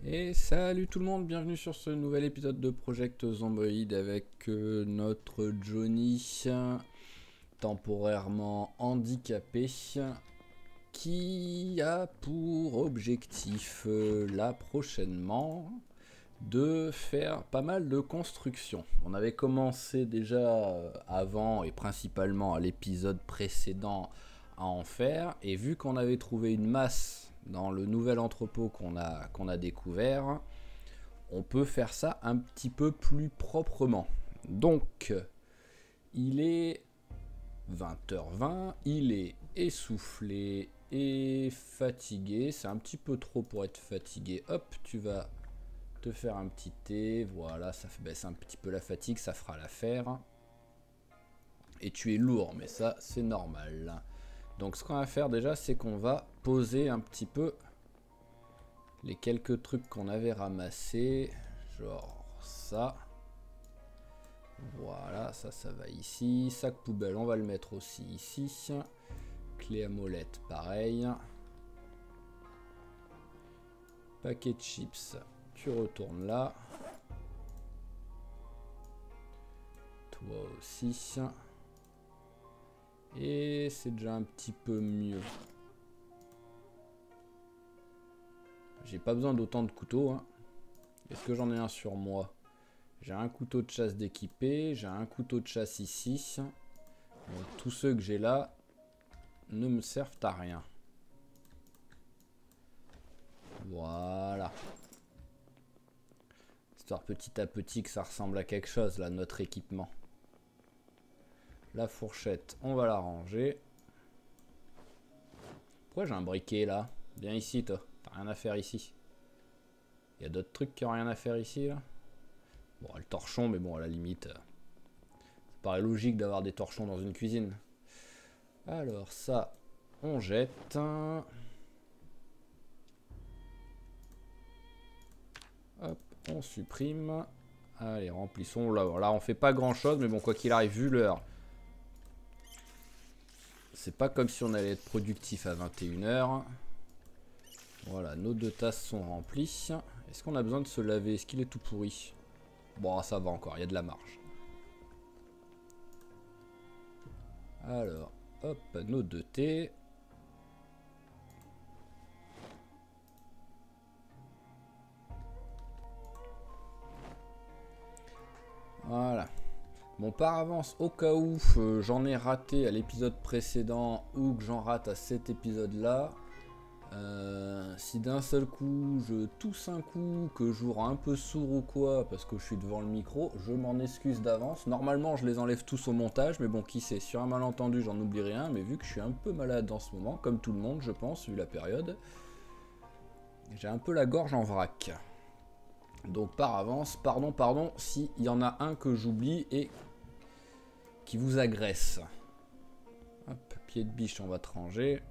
Et salut tout le monde, bienvenue sur ce nouvel épisode de Project Zomboid avec notre Johnny temporairement handicapé qui a pour objectif là prochainement de faire pas mal de construction. On avait commencé déjà avant et principalement à l'épisode précédent à en faire, et vu qu'on avait trouvé une masse dans le nouvel entrepôt qu'on a découvert, on peut faire ça un petit peu plus proprement. Donc il est 20h20, il est essoufflé et fatigué, c'est un petit peu trop pour être fatigué. Hop, tu vas te faire un petit thé, voilà, ça fait baisser un petit peu la fatigue, ça fera l'affaire. Et tu es lourd, mais ça c'est normal. Donc ce qu'on va faire déjà, c'est qu'on va poser un petit peu les quelques trucs qu'on avait ramassés, genre ça. Voilà, ça va ici. Sac poubelle, on va le mettre aussi ici. Clé à molette, pareil. Paquet de chips, tu retournes là. Toi aussi. Et c'est déjà un petit peu mieux. J'ai pas besoin d'autant de couteaux. Hein. Est-ce que j'en ai un sur moi? J'ai un couteau de chasse d'équipé. J'ai un couteau de chasse ici. Donc, tous ceux que j'ai là ne me servent à rien. Voilà. Histoire petit à petit que ça ressemble à quelque chose là, notre équipement. La fourchette, on va la ranger. Pourquoi j'ai un briquet là? Viens ici toi, t'as rien à faire ici. Il y a d'autres trucs qui ont rien à faire ici là. Bon, le torchon, mais bon, à la limite, ça paraît logique d'avoir des torchons dans une cuisine. Alors ça, on jette. Hop, on supprime. Allez, remplissons. Là, on fait pas grand chose, mais bon, quoi qu'il arrive, vu l'heure, c'est pas comme si on allait être productif à 21h. Voilà, nos deux tasses sont remplies. Est-ce qu'on a besoin de se laver? Est-ce qu'il est tout pourri? Bon, ça va encore, il y a de la marge. Alors, hop, nos deux thés. Voilà. Bon, par avance, au cas où j'en ai raté à l'épisode précédent ou que j'en rate à cet épisode-là, si d'un seul coup je tousse un coup, que je vous rends un peu sourd ou quoi, parce que je suis devant le micro, je m'en excuse d'avance. Normalement, je les enlève tous au montage, mais bon, qui sait, sur un malentendu, j'en oublie rien, mais vu que je suis un peu malade en ce moment, comme tout le monde, je pense, vu la période, j'ai un peu la gorge en vrac. Donc par avance, pardon, s'il y en a un que j'oublie et qui vous agresse. Hop, pied de biche, on va te ranger.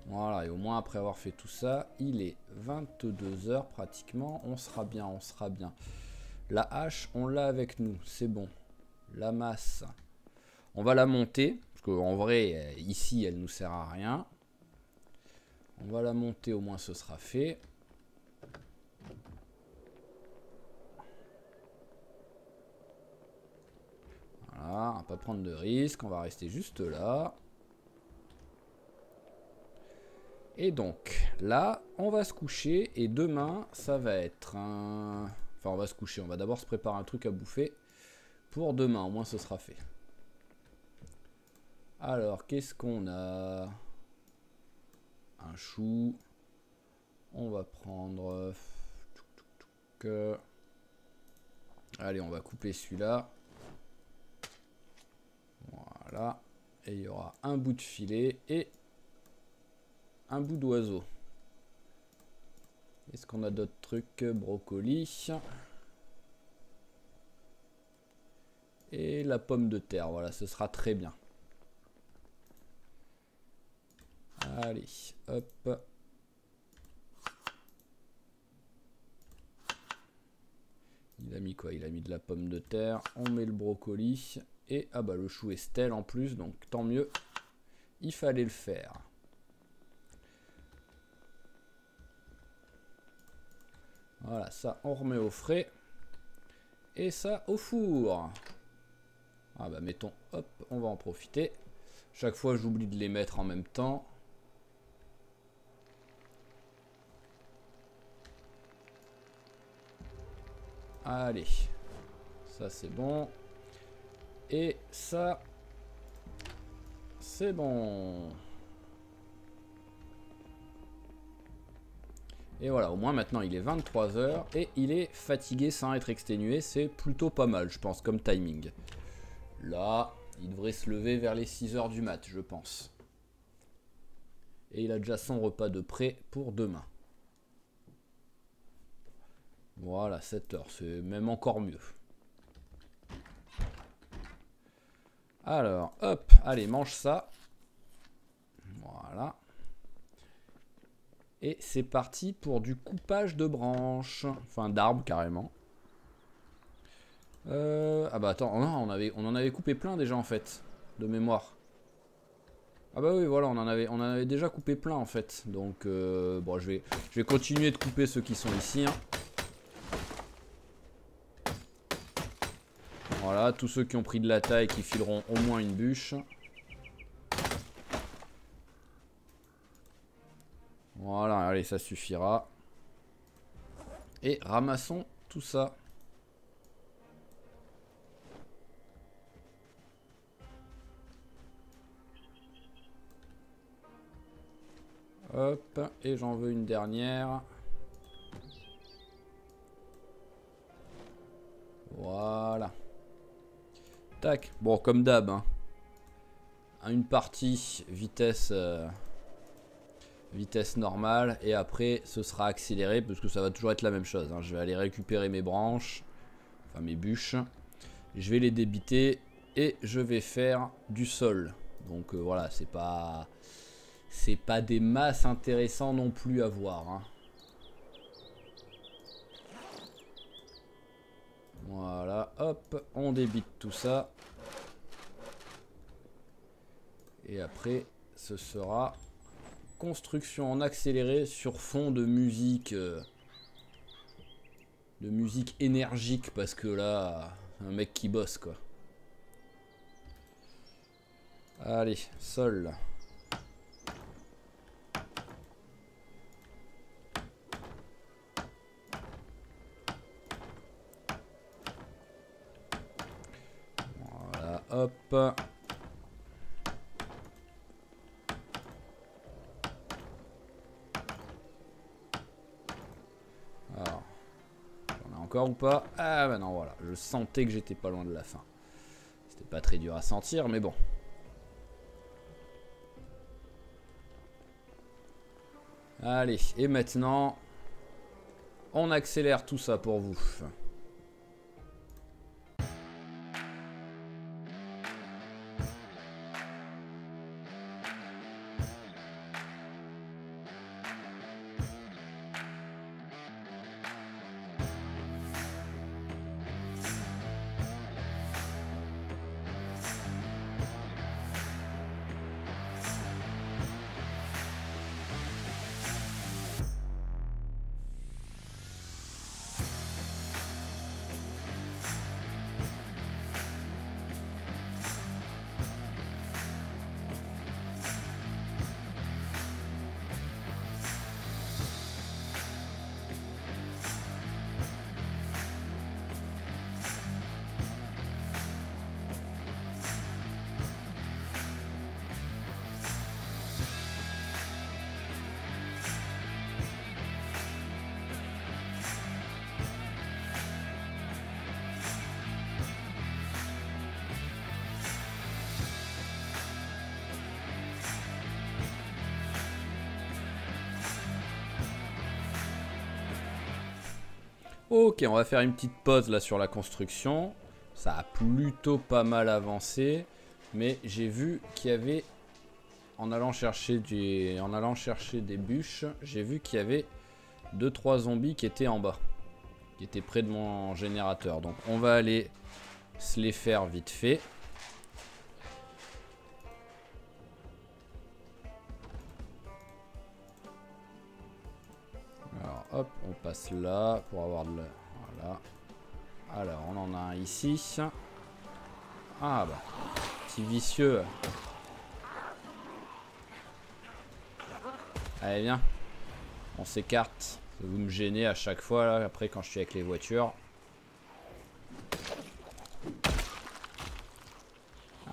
Voilà, et au moins après avoir fait tout ça, il est 22h pratiquement, on sera bien, on sera bien. La hache, on l'a avec nous, c'est bon. La masse, on va la monter, parce qu'en vrai, ici, elle nous sert à rien. On va la monter, au moins ce sera fait. Voilà, on va pas prendre de risque, on va rester juste là. Et donc, là, on va se coucher, et demain, ça va être un... Enfin, on va se coucher, on va d'abord se préparer un truc à bouffer. Pour demain, au moins ce sera fait. Alors, qu'est-ce qu'on a? Un chou. On va prendre... Allez, on va couper celui-là. Voilà. Et il y aura un bout de filet et un bout d'oiseau. Est-ce qu'on a d'autres trucs? Brocoli. Et la pomme de terre. Voilà, ce sera très bien. Allez, hop. Il a mis quoi? Il a mis de la pomme de terre. On met le brocoli. Et ah bah le chou est stèle en plus, donc tant mieux. Il fallait le faire. Voilà, ça on remet au frais. Et ça au four. Ah bah mettons, hop, on va en profiter. Chaque fois j'oublie de les mettre en même temps. Allez, ça c'est bon. Et ça, c'est bon. Et voilà, au moins maintenant il est 23 h et il est fatigué sans être exténué. C'est plutôt pas mal, je pense, comme timing. Là, il devrait se lever vers les 6 h du mat, je pense. Et il a déjà son repas de prêt pour demain. Voilà, 7 h, c'est même encore mieux. Alors, hop, allez, mange ça. Voilà. Et c'est parti pour du coupage de branches. Enfin, d'arbres, carrément. Ah bah attends, non, on en avait coupé plein déjà, en fait, de mémoire. Ah bah oui, voilà, on en avait déjà coupé plein, en fait. Donc, bon, je vais continuer de couper ceux qui sont ici, hein. Voilà, tous ceux qui ont pris de la taille qui fileront au moins une bûche. Voilà, allez, ça suffira. Et ramassons tout ça. Hop, et j'en veux une dernière. Voilà. Tac, bon, comme d'hab, hein. Une partie vitesse... vitesse normale et après ce sera accéléré parce que ça va toujours être la même chose, hein. Je vais aller récupérer mes branches, enfin mes bûches, je vais les débiter et je vais faire du sol. Donc voilà, c'est pas des masses intéressantes non plus à voir, hein. Voilà, hop, on débite tout ça et après ce sera construction en accéléré sur fond de musique énergique parce que là un mec qui bosse quoi. Allez, sol. Voilà, hop. Alors, j'en ai encore ou pas? Ah bah non, voilà. Je sentais que j'étais pas loin de la fin. C'était pas très dur à sentir, mais bon. Allez, et maintenant, on accélère tout ça pour vous. Ok, on va faire une petite pause là sur la construction. Ça a plutôt pas mal avancé. Mais j'ai vu qu'il y avait, en allant chercher des bûches, j'ai vu qu'il y avait 2-3 zombies qui étaient en bas. Qui étaient près de mon générateur. Donc on va aller se les faire vite fait. Alors Hop, on passe là pour avoir de la... Voilà. Alors, on en a un ici. Ah bah, petit vicieux. Allez, viens. On s'écarte. Vous me gênez à chaque fois, là, après, quand je suis avec les voitures.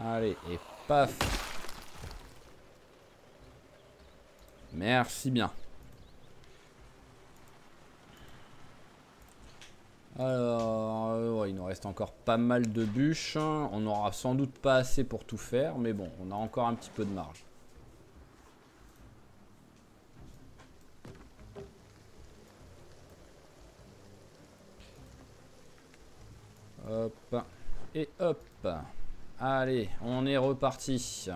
Allez, et paf. Merci bien. Alors, ouais, il nous reste encore pas mal de bûches. On n'aura sans doute pas assez pour tout faire, mais bon, on a encore un petit peu de marge. Hop. Et hop. Allez, on est reparti.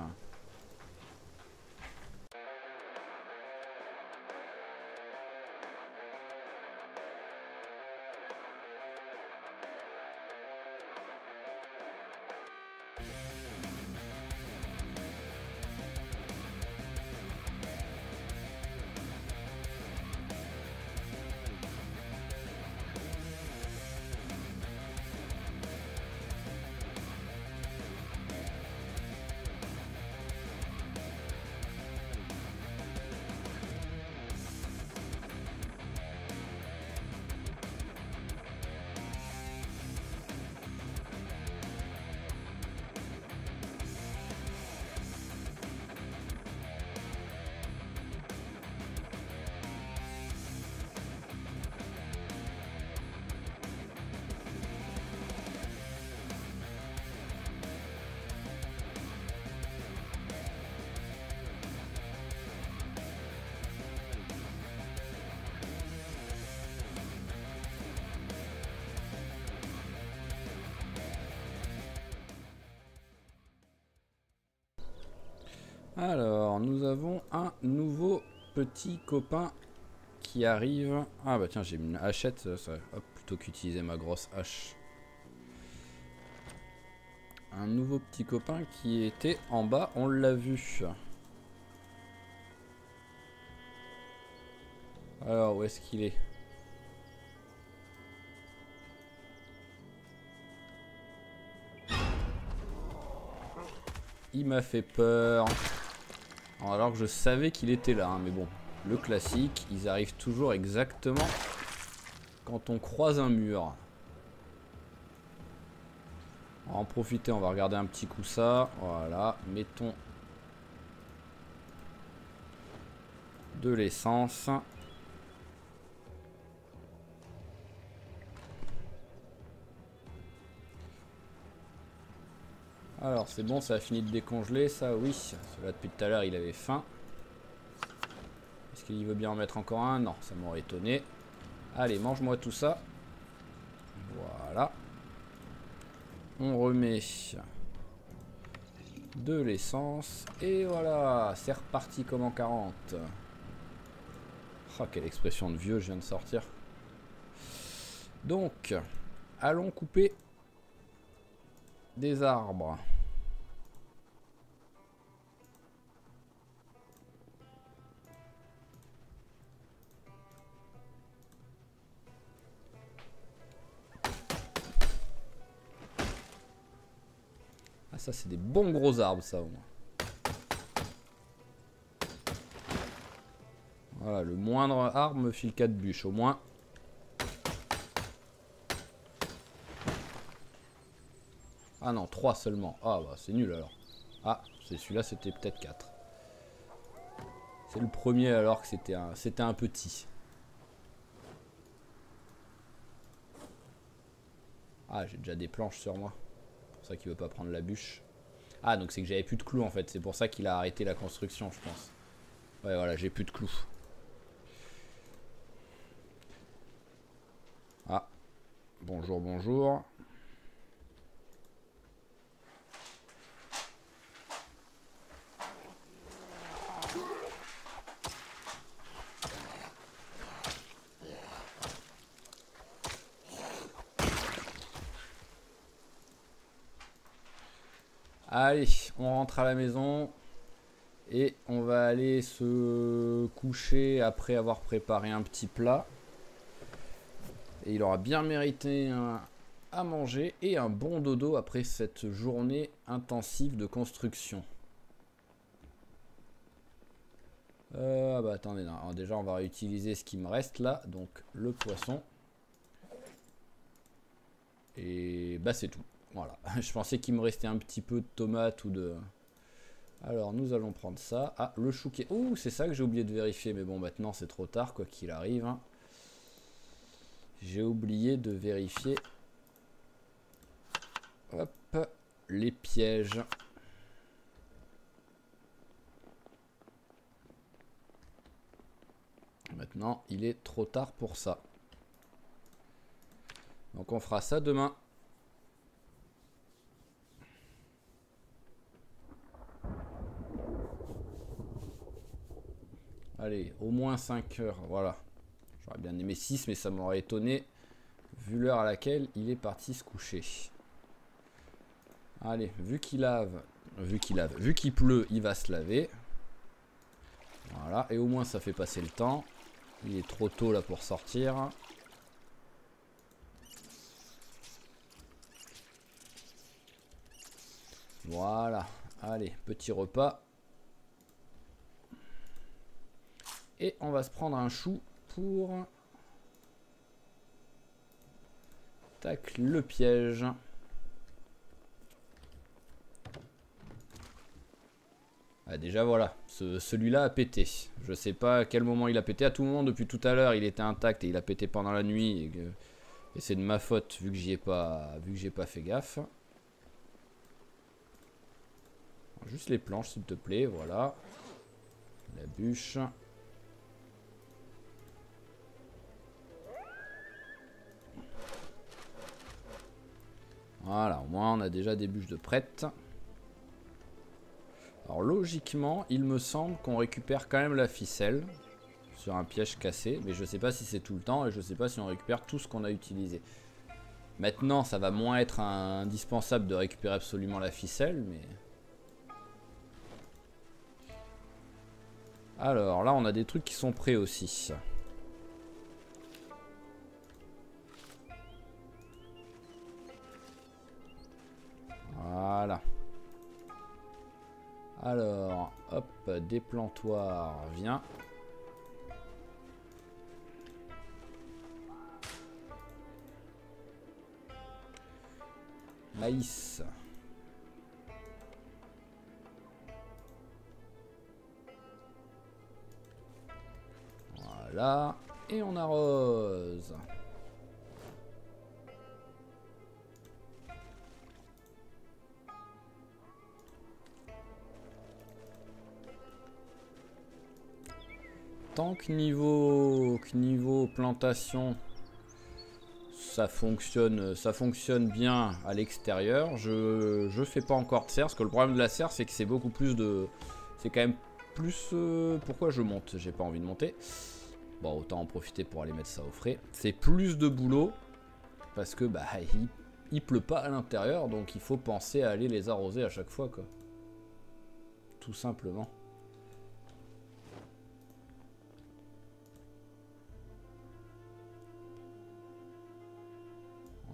Alors, nous avons un nouveau petit copain qui arrive. Ah bah tiens, j'ai une hachette, ça, hop, plutôt qu'utiliser ma grosse hache. Un nouveau petit copain qui était en bas, on l'a vu. Alors, où est-ce qu'il est? Il m'a fait peur. Alors que je savais qu'il était là, hein, mais bon, le classique, ils arrivent toujours exactement quand on croise un mur. On va en profiter, on va regarder un petit coup ça. Voilà, mettons de l'essence. Alors c'est bon, ça a fini de décongeler, ça oui. Celui-là depuis tout à l'heure il avait faim. Est-ce qu'il veut bien en mettre encore un? Non, ça m'aurait étonné. Allez, mange-moi tout ça. Voilà. On remet de l'essence. Et voilà, c'est reparti comme en 40. Oh, quelle expression de vieux je viens de sortir. Donc, allons couper des arbres. Ah ça c'est des bons gros arbres ça au moins. Voilà, le moindre arbre me file 4 bûches au moins. Ah non, 3 seulement. Ah bah c'est nul alors. Ah, celui-là c'était peut-être 4. C'est le premier alors que c'était un petit. Ah, j'ai déjà des planches sur moi. C'est pour ça qu'il veut pas prendre la bûche. Ah, donc c'est que j'avais plus de clous en fait. C'est pour ça qu'il a arrêté la construction, je pense. Ouais, voilà, j'ai plus de clous. Ah, bonjour, bonjour. Allez, on rentre à la maison. Et on va aller se coucher après avoir préparé un petit plat. Et il aura bien mérité à manger et un bon dodo après cette journée intensive de construction. Bah attendez, non. Alors déjà on va réutiliser ce qui me reste là, donc le poisson. Et bah c'est tout. Voilà, je pensais qu'il me restait un petit peu de tomates ou de... Alors nous allons prendre ça. Ah, le chouquet. Oh, c'est ça que j'ai oublié de vérifier, mais bon maintenant c'est trop tard quoi qu'il arrive. Hein. J'ai oublié de vérifier. Hop, les pièges. Maintenant, il est trop tard pour ça. Donc on fera ça demain. Allez, au moins 5 heures, voilà. J'aurais bien aimé 6, mais ça m'aurait étonné, vu l'heure à laquelle il est parti se coucher. Allez, vu qu'il pleut, il va se laver. Voilà, et au moins ça fait passer le temps. Il est trop tôt là pour sortir. Voilà, allez, petit repas. Et on va se prendre un chou pour... Tac, le piège. Ah, déjà voilà, celui-là a pété. Je sais pas à quel moment il a pété. À tout moment, depuis tout à l'heure, il était intact et il a pété pendant la nuit. Et c'est de ma faute vu que j'ai pas fait gaffe. Juste les planches s'il te plaît, voilà. La bûche. Voilà, au moins on a déjà des bûches de prêtes. Alors logiquement, il me semble qu'on récupère quand même la ficelle sur un piège cassé. Mais je sais pas si c'est tout le temps et je sais pas si on récupère tout ce qu'on a utilisé. Maintenant, ça va moins être indispensable de récupérer absolument la ficelle, mais... Alors là, on a des trucs qui sont prêts aussi. Voilà. Alors, hop, déplantoir, viens. Maïs. Voilà. Et on arrose. Tant que niveau plantation, ça fonctionne bien à l'extérieur. Je fais pas encore de serre, parce que le problème de la serre, c'est que c'est beaucoup plus de... C'est quand même plus... pourquoi je monte? J'ai pas envie de monter. Bon, autant en profiter pour aller mettre ça au frais. C'est plus de boulot, parce que bah il pleut pas à l'intérieur, donc il faut penser à aller les arroser à chaque fois, quoi. Tout simplement.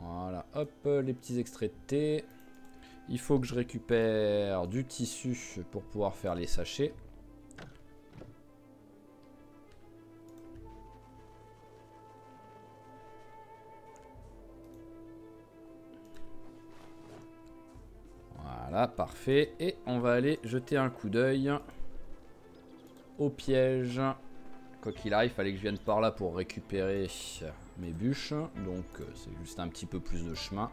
Voilà, hop, les petits extraits de thé. Il faut que je récupère du tissu pour pouvoir faire les sachets. Voilà, parfait. Et on va aller jeter un coup d'œil au piège. Quoi qu'il arrive, il fallait que je vienne par là pour récupérer mes bûches. Donc c'est juste un petit peu plus de chemin.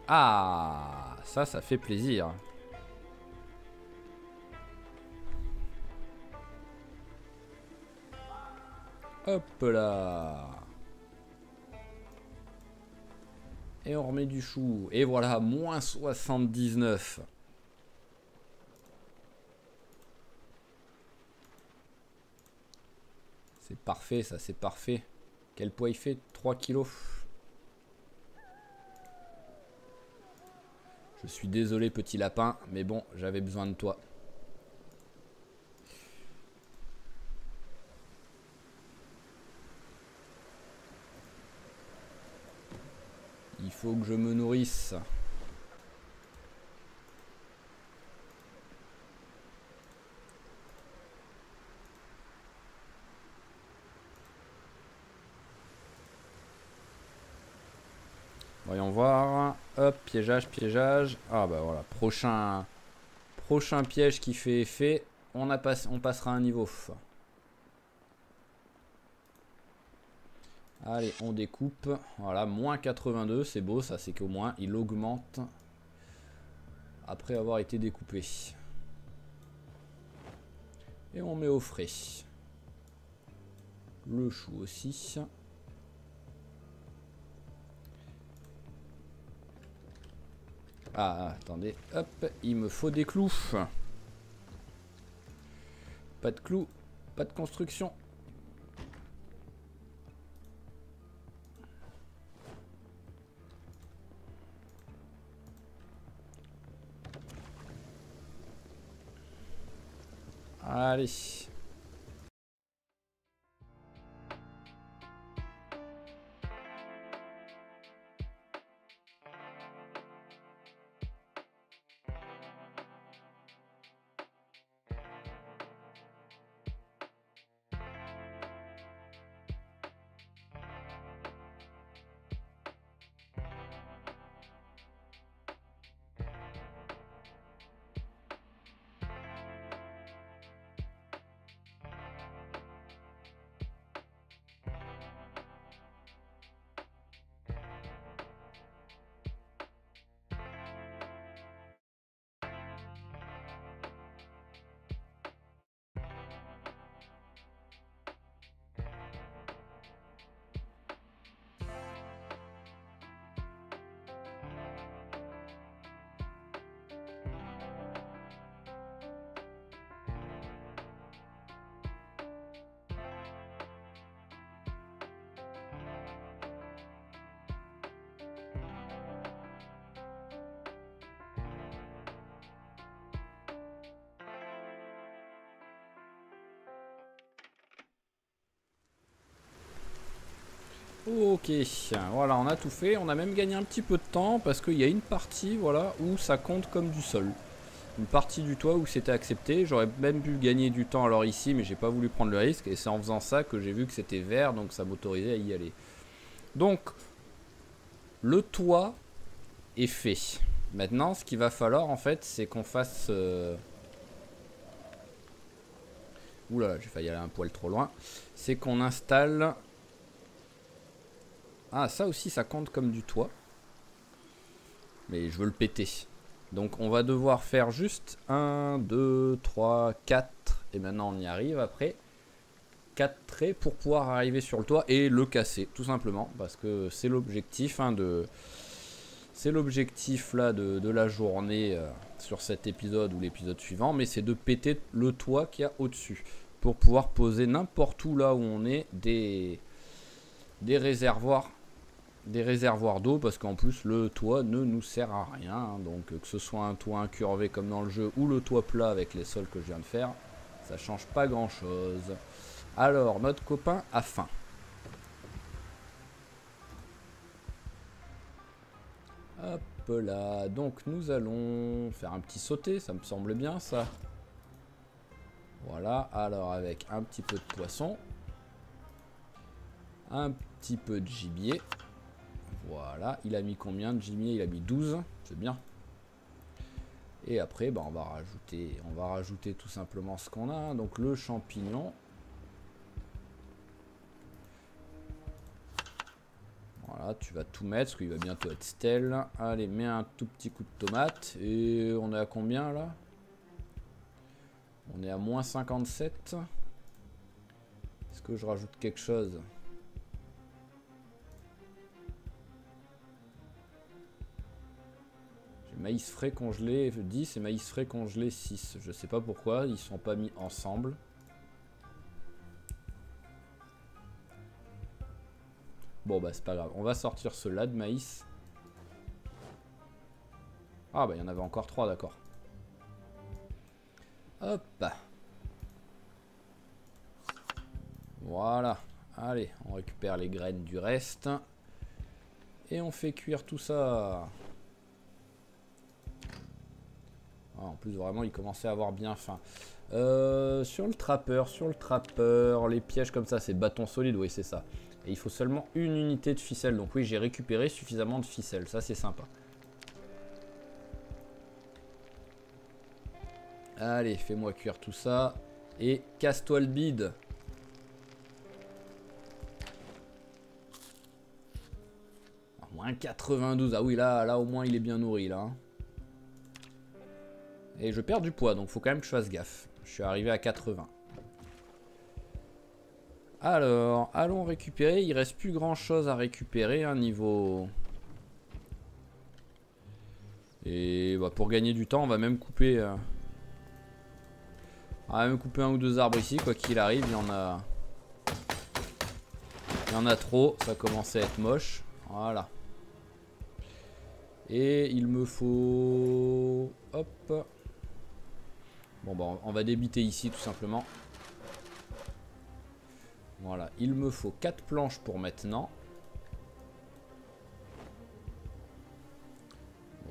Ah, ça fait plaisir. Hop là. Et on remet du chou. Et voilà, moins 79. C'est parfait, ça, c'est parfait. Quel poids il fait? 3 kilos. Je suis désolé petit lapin, mais bon, j'avais besoin de toi. Il faut que je me nourrisse. Voyons voir. Hop, piégeage, piégeage. Ah bah voilà, prochain piège qui fait effet. On passera un niveau. Allez, on découpe. Voilà, moins 82, c'est beau, ça c'est qu'au moins il augmente après avoir été découpé. Et on met au frais. Le chou aussi. Ah, attendez, hop, il me faut des clous. Pas de clous, pas de construction. Allez. Ok, voilà, on a tout fait. On a même gagné un petit peu de temps parce qu'il y a une partie, voilà, où ça compte comme du sol. Une partie du toit où c'était accepté. J'aurais même pu gagner du temps alors ici, mais j'ai pas voulu prendre le risque. Et c'est en faisant ça que j'ai vu que c'était vert, donc ça m'autorisait à y aller. Donc, le toit est fait. Maintenant, ce qu'il va falloir en fait, c'est qu'on fasse... Oula, j'ai failli aller un poil trop loin. C'est qu'on installe... Ah, ça aussi, ça compte comme du toit. Mais je veux le péter. Donc on va devoir faire juste 1, 2, 3, 4. Et maintenant on y arrive après. 4 traits pour pouvoir arriver sur le toit et le casser, tout simplement. Parce que c'est l'objectif c'est l'objectif là de la journée sur cet épisode ou l'épisode suivant. Mais c'est de péter le toit qu'il y a au-dessus. Pour pouvoir poser n'importe où là où on est des réservoirs d'eau parce qu'en plus le toit ne nous sert à rien hein, donc que ce soit un toit incurvé comme dans le jeu ou le toit plat avec les sols que je viens de faire, ça change pas grand chose. Alors notre copain a faim. Hop là, donc nous allons faire un petit sauté, ça me semble bien ça. Voilà, alors avec un petit peu de poisson, un petit peu de gibier. Voilà, il a mis combien de gibier? Il a mis 12, c'est bien. Et après, bah, on va rajouter tout simplement ce qu'on a. Donc le champignon. Voilà, tu vas tout mettre, parce qu'il va bientôt être stèle. Allez, mets un tout petit coup de tomate. Et on est à combien là? On est à moins 57. Est-ce que je rajoute quelque chose? Maïs frais congelé 10 et maïs frais congelé 6. Je sais pas pourquoi, ils sont pas mis ensemble. Bon bah c'est pas grave, on va sortir ceux-là de maïs. Ah bah il y en avait encore 3, d'accord. Hop. Voilà. Allez, on récupère les graines du reste. Et on fait cuire tout ça. Ah, en plus, vraiment, il commençait à avoir bien faim. Sur le trappeur, les pièges comme ça, c'est bâton solide, oui, c'est ça. Et il faut seulement une unité de ficelle. Donc oui, j'ai récupéré suffisamment de ficelle. Ça, c'est sympa. Allez, fais-moi cuire tout ça. Et casse-toi le bide. Moins 92. Ah oui, là, au moins, il est bien nourri, là. Et je perds du poids, donc faut quand même que je fasse gaffe. Je suis arrivé à 80. Alors, allons récupérer. Il reste plus grand chose à récupérer, hein, niveau... Et bah, pour gagner du temps, on va même couper... On va même couper un ou deux arbres ici, quoi qu'il arrive. Il y en a... Il y en a trop, ça commence à être moche. Voilà. Et il me faut... Hop. Bon bah on va débiter ici tout simplement. Voilà, il me faut 4 planches pour maintenant.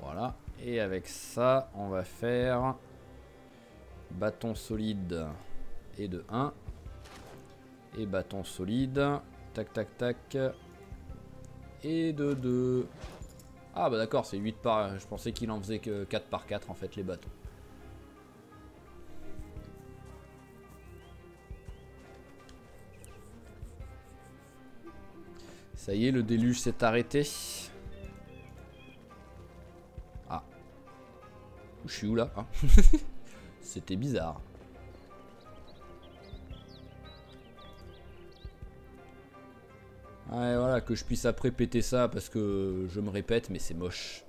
Voilà, et avec ça, on va faire bâton solide et de 1. Et bâton solide, tac tac tac. Et de 2. Ah bah d'accord, c'est 8 par... Je pensais qu'il en faisait que 4 par 4 en fait les bâtons. Ça y est, le déluge s'est arrêté. Ah. Je suis où là, hein? C'était bizarre. Ouais, voilà, que je puisse après péter ça parce que je me répète, mais c'est moche.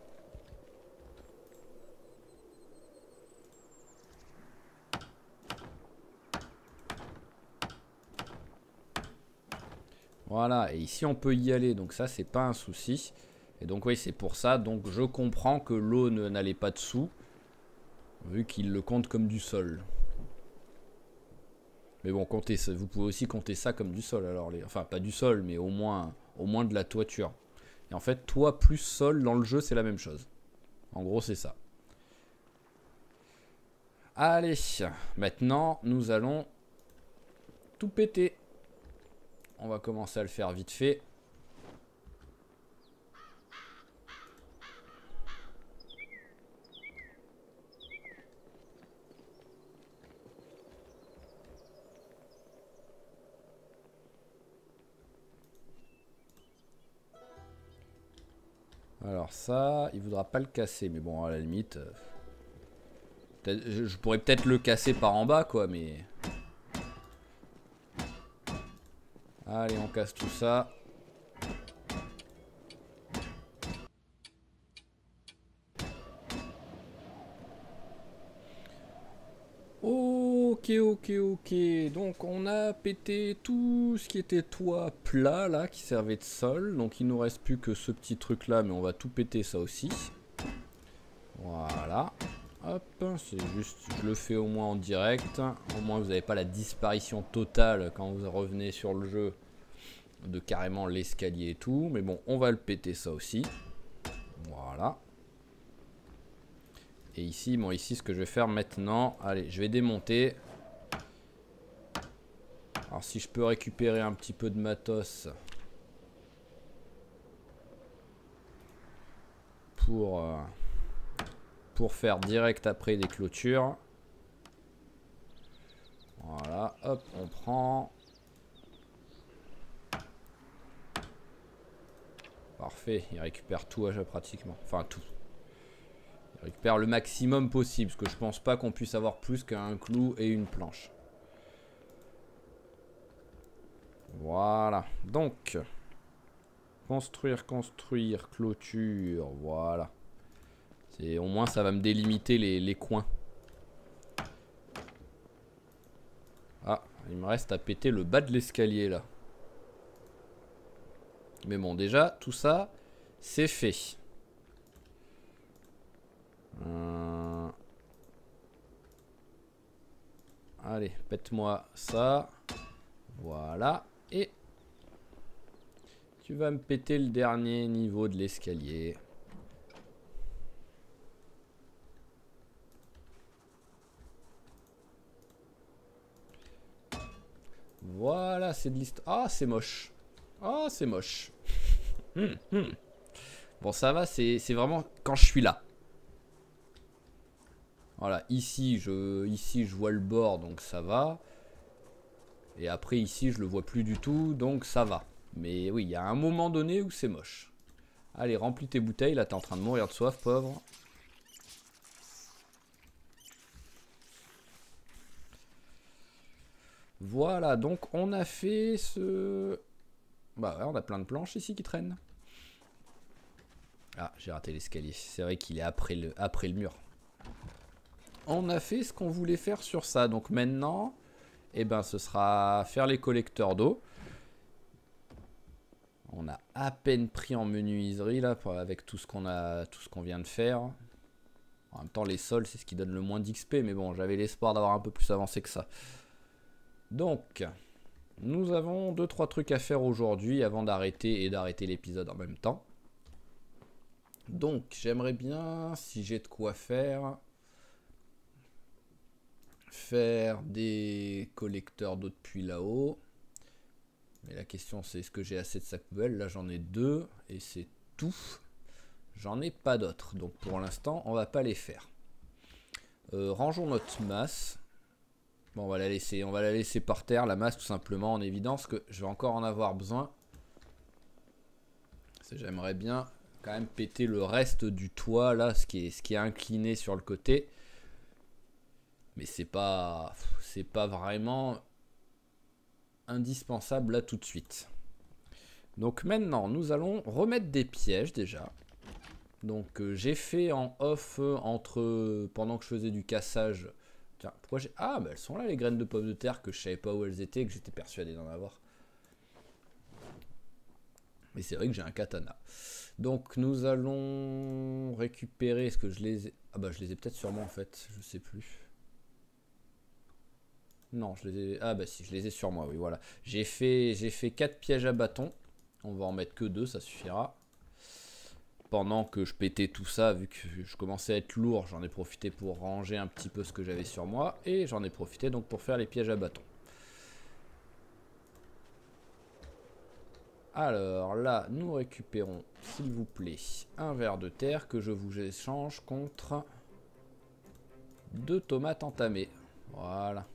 Voilà, et ici on peut y aller, donc ça c'est pas un souci. Et donc oui, c'est pour ça, donc je comprends que l'eau n'allait pas dessous, vu qu'il le compte comme du sol. Mais bon, comptez, vous pouvez aussi compter ça comme du sol, alors enfin pas du sol, mais au moins de la toiture. Et en fait, toit plus sol dans le jeu, c'est la même chose. En gros, c'est ça. Allez, maintenant, nous allons tout péter. On va commencer à le faire vite fait. Alors ça, il voudra pas le casser, mais bon, à la limite... je pourrais peut-être le casser par en bas, quoi, mais... Allez, on casse tout ça. Ok, ok, ok. Donc on a pété tout ce qui était toit plat, là, qui servait de sol. Donc il nous reste plus que ce petit truc-là, mais on va tout péter ça aussi. Voilà. Hop, c'est juste, je le fais au moins en direct. Au moins vous n'avez pas la disparition totale quand vous revenez sur le jeu de carrément l'escalier et tout. Mais bon, on va le péter ça aussi. Voilà. Et ici, bon ici ce que je vais faire maintenant, allez, je vais démonter. Alors si je peux récupérer un petit peu de matos pour faire direct après des clôtures. Voilà, hop, on prend. Parfait, il récupère tout pratiquement. Enfin tout. Il récupère le maximum possible, parce que je pense pas qu'on puisse avoir plus qu'un clou et une planche. Voilà, donc construire, clôture, voilà. Au moins ça va me délimiter les coins. Ah, il me reste à péter le bas de l'escalier là. Mais bon, déjà, tout ça, c'est fait. Allez, pète-moi ça. Voilà. Et tu vas me péter le dernier niveau de l'escalier. Voilà, c'est de l'histoire. Ah, c'est moche. Ah, c'est moche. Bon, ça va, c'est vraiment quand je suis là. Voilà, ici je vois le bord, donc ça va. Et après, ici, je le vois plus du tout, donc ça va. Mais oui, il y a un moment donné où c'est moche. Allez, remplis tes bouteilles. Là, t'es en train de mourir de soif, pauvre. Voilà, donc on a fait ce... Bah ouais, on a plein de planches ici qui traînent. Ah, j'ai raté l'escalier. C'est vrai qu'il est après le mur. On a fait ce qu'on voulait faire sur ça. Donc maintenant, eh ben, ce sera faire les collecteurs d'eau. On a à peine pris en menuiserie là, avec tout ce qu'on vient de faire. En même temps, les sols, c'est ce qui donne le moins d'XP. Mais bon, j'avais l'espoir d'avoir un peu plus avancé que ça. Donc, nous avons 2-3 trucs à faire aujourd'hui avant d'arrêter l'épisode en même temps. Donc, j'aimerais bien, si j'ai de quoi faire des collecteurs d'eau depuis là-haut. Mais la question, c'est est-ce que j'ai assez de sacs poubelles? Là, j'en ai 2 et c'est tout. J'en ai pas d'autres. Donc, pour l'instant, on va pas les faire. Rangeons notre masse. Bon, on va la laisser par terre, la masse, tout simplement, en évidence que je vais encore en avoir besoin. J'aimerais bien quand même péter le reste du toit, là, ce qui est incliné sur le côté. Mais c'est pas vraiment indispensable là tout de suite. Donc maintenant, nous allons remettre des pièges déjà. Donc j'ai fait en off pendant que je faisais du cassage. Tiens, pourquoi j'ai... Ah, bah elles sont là les graines de pommes de terre que je savais pas où elles étaient, que j'étais persuadé d'en avoir. Mais c'est vrai que j'ai un katana. Donc nous allons récupérer... Est-ce que je les ai... Ah bah je les ai peut-être sur moi en fait, je sais plus. Non, je les ai... Ah bah si, je les ai sur moi, oui, voilà. J'ai fait 4 pièges à bâton. On va en mettre que 2, ça suffira. Pendant que je pétais tout ça, vu que je commençais à être lourd, j'en ai profité pour ranger un petit peu ce que j'avais sur moi. Et j'en ai profité donc pour faire les pièges à bâton. Alors là, nous récupérons, s'il vous plaît, un ver de terre que je vous échange contre 2 tomates entamées. Voilà.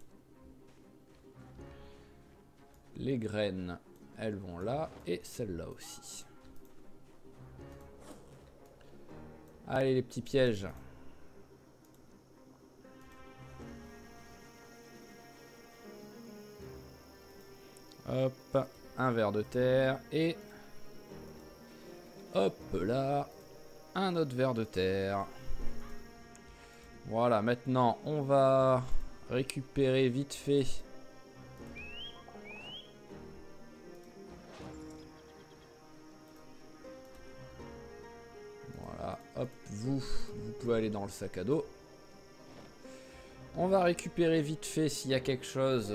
Les graines, elles vont là, et celle-là aussi. Allez les petits pièges. Hop, un ver de terre et hop là, un autre ver de terre. Voilà, maintenant on va récupérer vite fait. Voilà, hop, vous pouvez aller dans le sac à dos. On va récupérer vite fait s'il y a quelque chose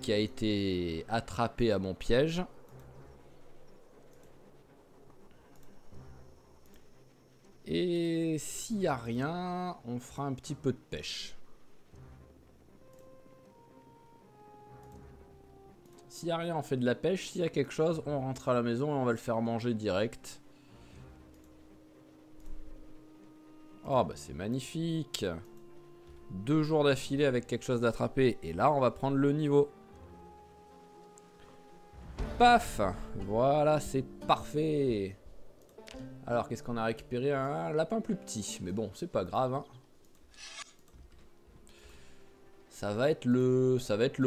qui a été attrapé à mon piège. Et s'il n'y a rien, on fera un petit peu de pêche. S'il n'y a rien, on fait de la pêche. S'il y a quelque chose, on rentre à la maison et on va le faire manger direct. Oh bah c'est magnifique. 2 jours d'affilée avec quelque chose d'attrapé. Et là, on va prendre le niveau. Paf! Voilà, c'est parfait. Alors, qu'est-ce qu'on a récupéré? Un lapin plus petit. Mais bon, c'est pas grave. Hein. Ça va être le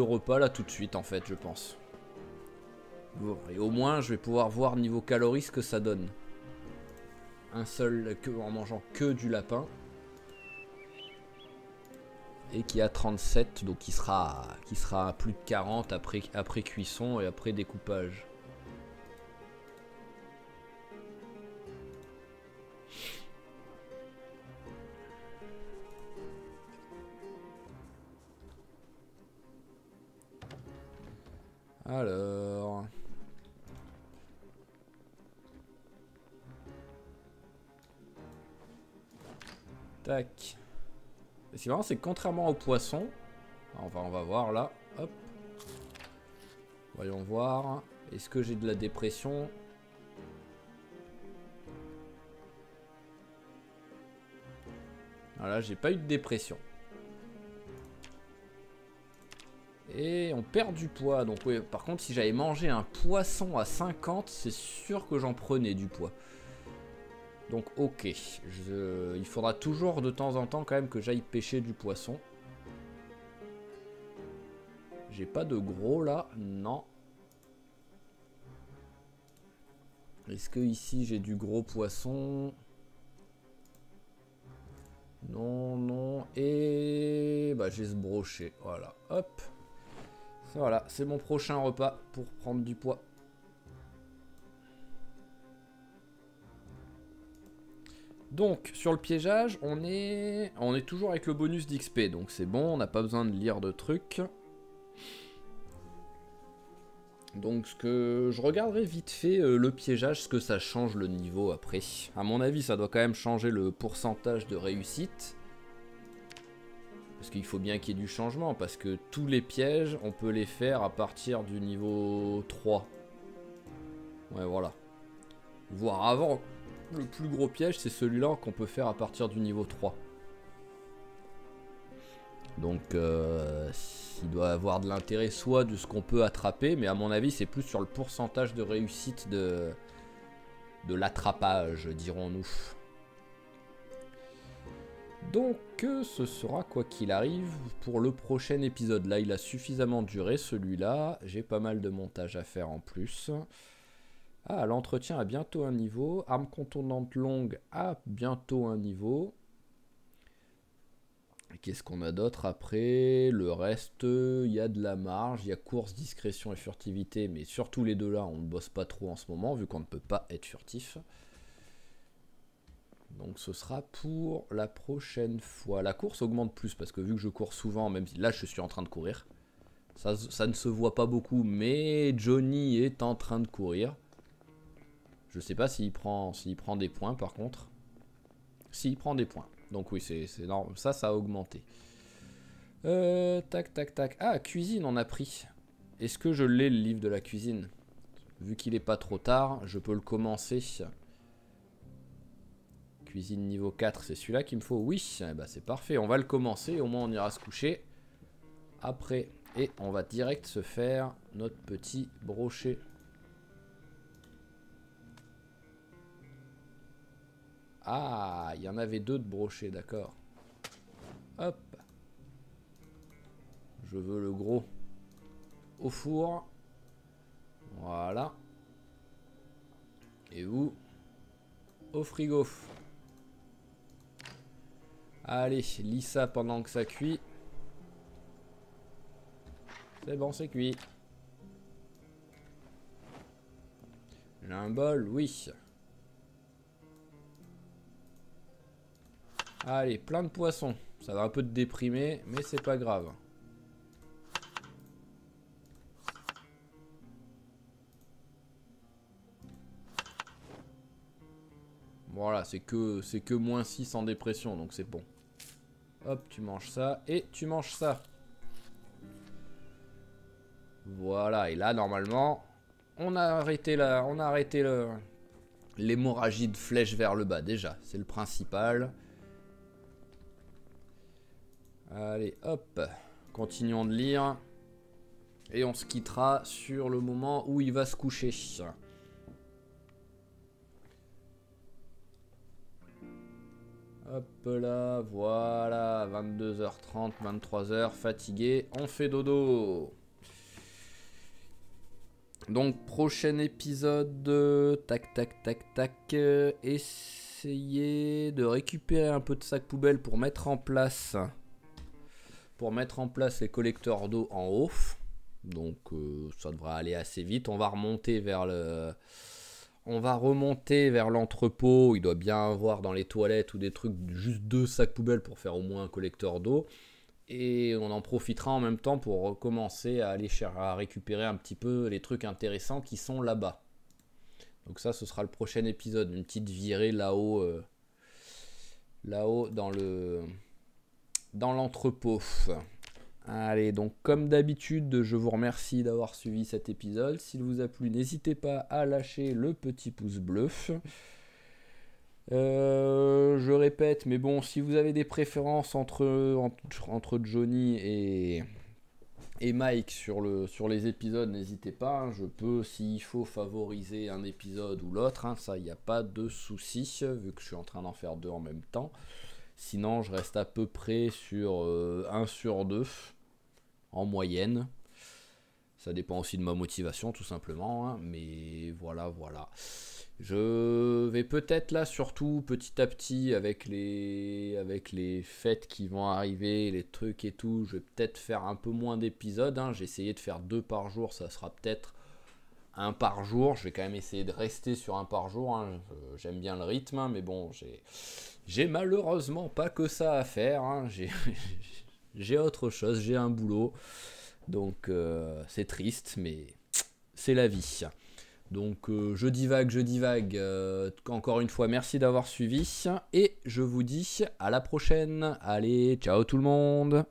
repas là tout de suite, en fait, je pense. Bon, et au moins, je vais pouvoir voir niveau calories ce que ça donne. En mangeant que du lapin. Et qui a 37, donc qui sera à plus de 40 après cuisson et après découpage. Alors... Tac. Et ce qui est marrant, c'est que contrairement aux poissons, enfin on va voir là, hop. Voyons voir. Est-ce que j'ai de la dépression? Voilà, j'ai pas eu de dépression. Et on perd du poids. Donc oui, par contre, si j'avais mangé un poisson à 50, c'est sûr que j'en prenais du poids. Donc ok, il faudra toujours de temps en temps quand même que j'aille pêcher du poisson. J'ai pas de gros là, non. Est-ce que ici j'ai du gros poisson? Non, non. Et bah j'ai ce brochet, voilà, hop. Voilà, c'est mon prochain repas pour prendre du poids. Donc, sur le piégeage, on est toujours avec le bonus d'XP. Donc c'est bon, on n'a pas besoin de lire de trucs. Donc ce que je regarderai vite fait le piégeage, ce que ça change le niveau après. À mon avis, ça doit quand même changer le pourcentage de réussite. Parce qu'il faut bien qu'il y ait du changement, parce que tous les pièges, on peut les faire à partir du niveau 3. Ouais, voilà. Voire avant. Le plus gros piège, c'est celui-là qu'on peut faire à partir du niveau 3. Donc, il doit avoir de l'intérêt soit de ce qu'on peut attraper, mais à mon avis, c'est plus sur le pourcentage de réussite de l'attrapage, dirons-nous. Donc, ce sera quoi qu'il arrive pour le prochain épisode. Là, il a suffisamment duré, celui-là. J'ai pas mal de montage à faire en plus. Ah, l'entretien a bientôt un niveau. Arme contournante longue a bientôt un niveau. Qu'est-ce qu'on a d'autre après? Le reste, il y a de la marge. Il y a course, discrétion et furtivité. Mais surtout les deux là, on ne bosse pas trop en ce moment, vu qu'on ne peut pas être furtif. Donc ce sera pour la prochaine fois. La course augmente plus, parce que vu que je cours souvent, même si là je suis en train de courir. Ça ne se voit pas beaucoup, mais Johnny est en train de courir. Je sais pas s'il prend des points par contre. S'il prend des points. Donc oui, c'est énorme. Ça a augmenté. Tac, tac, tac. Ah, cuisine, on a pris. Est-ce que je l'ai, le livre de la cuisine? Vu qu'il est pas trop tard, je peux le commencer. Cuisine niveau 4, c'est celui-là qu'il me faut. Oui, bah c'est parfait. On va le commencer. Au moins, on ira se coucher après. Et on va direct se faire notre petit brochet. Ah, il y en avait deux de brochets, d'accord. Hop. Je veux le gros au four. Voilà. Et vous, au frigo. Allez, lis ça pendant que ça cuit. C'est bon, c'est cuit. J'ai un bol, oui. Allez, plein de poissons. Ça va un peu te déprimer, mais c'est pas grave. Voilà, c'est que -6 en dépression, donc c'est bon. Hop, tu manges ça et tu manges ça. Voilà, et là, normalement, on a arrêté l'hémorragie de flèche vers le bas, déjà. C'est le principal. Allez, hop. Continuons de lire. Et on se quittera sur le moment où il va se coucher. Hop là, voilà. 22h30, 23h, fatigué. On fait dodo. Donc, prochain épisode. Tac, tac, tac, tac. Essayez de récupérer un peu de sac poubelle pour mettre en place... les collecteurs d'eau en haut. Donc ça devrait aller assez vite. On va remonter vers l'entrepôt. Il doit bien avoir dans les toilettes ou des trucs, juste 2 sacs poubelles pour faire au moins un collecteur d'eau. Et on en profitera en même temps pour recommencer à aller à récupérer un petit peu les trucs intéressants qui sont là-bas. Donc ça, ce sera le prochain épisode. Une petite virée là-haut là-haut dans l'entrepôt. Allez, donc comme d'habitude, je vous remercie d'avoir suivi cet épisode. S'il vous a plu, n'hésitez pas à lâcher le petit pouce bleu. Je répète, mais bon, si vous avez des préférences entre Johnny et Mike sur les épisodes, n'hésitez pas. Hein. Je peux, s'il faut, favoriser un épisode ou l'autre. Hein. Ça, il n'y a pas de souci, vu que je suis en train d'en faire 2 en même temps. Sinon, je reste à peu près sur 1 sur 2 en moyenne. Ça dépend aussi de ma motivation, tout simplement. Hein. Mais voilà. Je vais peut-être là, surtout petit à petit, avec les fêtes qui vont arriver, les trucs et tout, je vais peut-être faire un peu moins d'épisodes. Hein. J'ai essayé de faire 2 par jour, ça sera peut-être 1 par jour. Je vais quand même essayer de rester sur 1 par jour. Hein. J'aime bien le rythme, hein, mais bon, j'ai malheureusement pas que ça à faire. Hein. J'ai autre chose, j'ai un boulot. Donc c'est triste, mais c'est la vie. Donc je divague. Encore une fois, merci d'avoir suivi. Et je vous dis à la prochaine. Allez, ciao tout le monde.